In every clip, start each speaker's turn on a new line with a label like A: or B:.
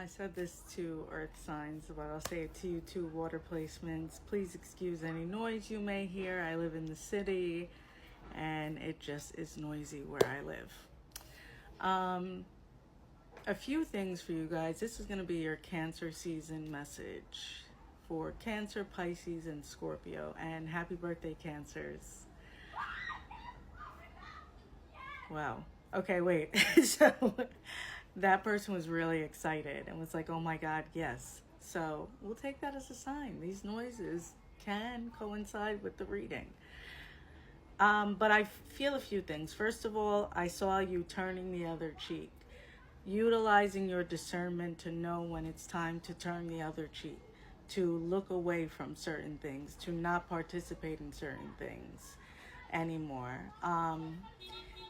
A: I said this to earth signs, but I'll say it to you too, water placements. Please excuse any noise you may hear. I live in the city and it just is noisy where I live. A few things for you guys. This is going to be your Cancer season message for Cancer, Pisces, and Scorpio. And happy birthday, Cancers. Wow. Okay, wait. So that person was really excited and was like, oh my God, yes. So we'll take that as a sign. These noises can coincide with the reading. But I feel a few things. First of all, I saw you turning the other cheek, utilizing your discernment to know when it's time to turn the other cheek, to look away from certain things, to not participate in certain things anymore.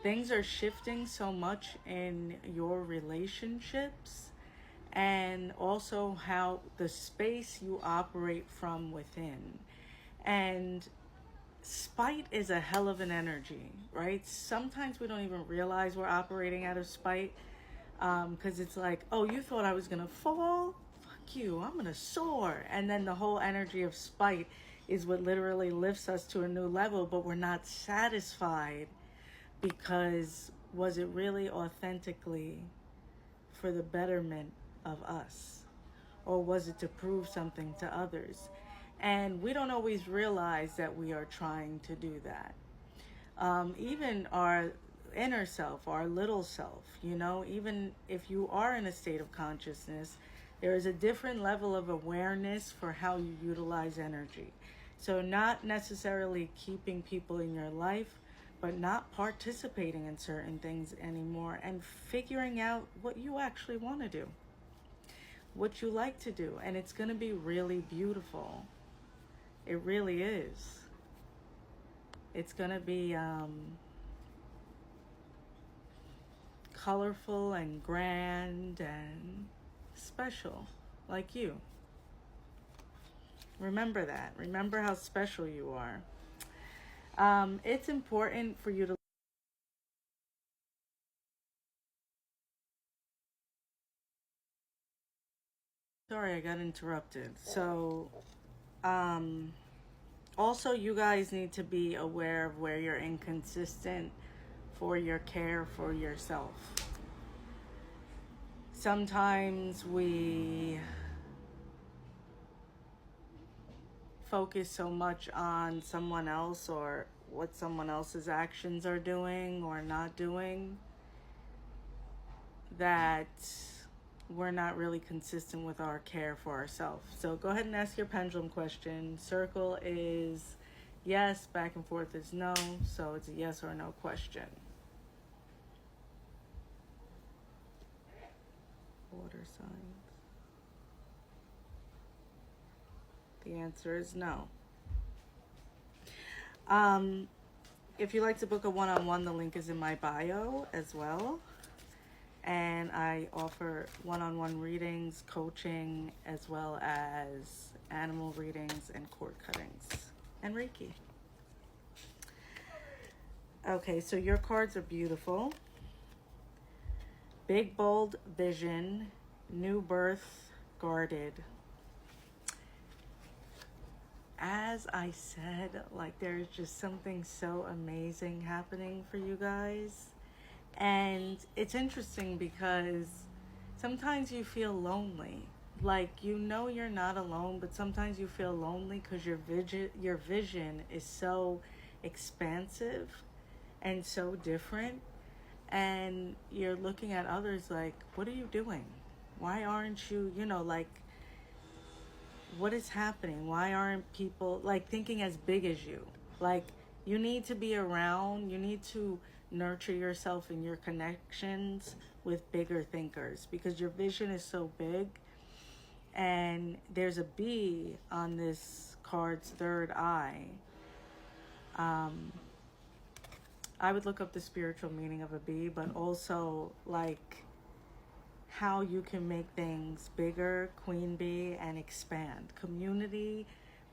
A: Things are shifting so much in your relationships and also how the space you operate from within. And spite is a hell of an energy, right? Sometimes we don't even realize we're operating out of spite because it's like, oh, you thought I was going to fall? Fuck you, I'm going to soar. And then the whole energy of spite is what literally lifts us to a new level, but we're not satisfied because was it really authentically for the betterment of us? Or was it to prove something to others? And we don't always realize that we are trying to do that. Even our inner self, our little self, even if you are in a state of consciousness, there is a different level of awareness for how you utilize energy. So not necessarily keeping people in your life, but not participating in certain things anymore and figuring out what you actually want to do, what you like to do. And it's going to be really beautiful. It really is. It's going to be colorful and grand and special, like you. Remember that. Remember how special you are. It's important for you to Sorry, I got interrupted. So, also you guys need to be aware of where you're inconsistent for your care for yourself. Sometimes we focus so much on someone else or what someone else's actions are doing or not doing that we're not really consistent with our care for ourselves. So go ahead and ask your pendulum question. Circle is yes, back and forth is no. So it's a yes or no question. Water signs. The answer is no. If you'd like to book a one-on-one, the link is in my bio as well. And I offer one-on-one readings, coaching, as well as animal readings and cord cuttings and Reiki. Okay, so your cards are beautiful. Big, bold vision, new birth, guarded. As I said, there's just something so amazing happening for you guys. And it's interesting because sometimes you feel lonely. You're not alone, but sometimes you feel lonely because your vision is so expansive and so different. And you're looking at others like, what are you doing? Why aren't you, what is happening? Why aren't people thinking as big as you? You need to be around, you need to nurture yourself in your connections with bigger thinkers because your vision is so big. And there's a bee on this card's third eye. I would look up the spiritual meaning of a bee, but also how you can make things bigger, queen bee, and expand. Community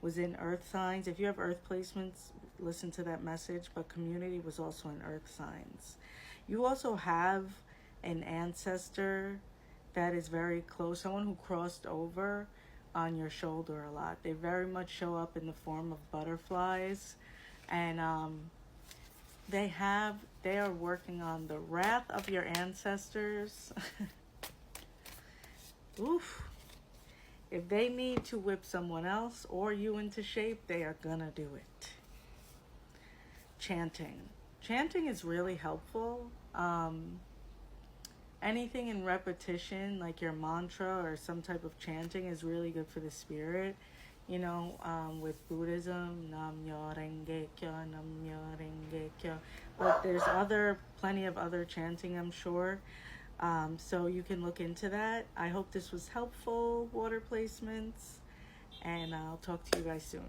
A: was in earth signs. If you have earth placements, listen to that message, but community was also in earth signs. You also have an ancestor that is very close, someone who crossed over on your shoulder a lot. They very much show up in the form of butterflies, and they are working on the wrath of your ancestors. Oof. If they need to whip someone else or you into shape, they are gonna do it. Chanting is really helpful. Anything in repetition, like your mantra or some type of chanting, is really good for the spirit. You know, with Buddhism, Nam Myo Renge Kyo, Nam Myo Renge Kyo. But there's plenty of other chanting, I'm sure. So you can look into that. I hope this was helpful, water placements, and I'll talk to you guys soon.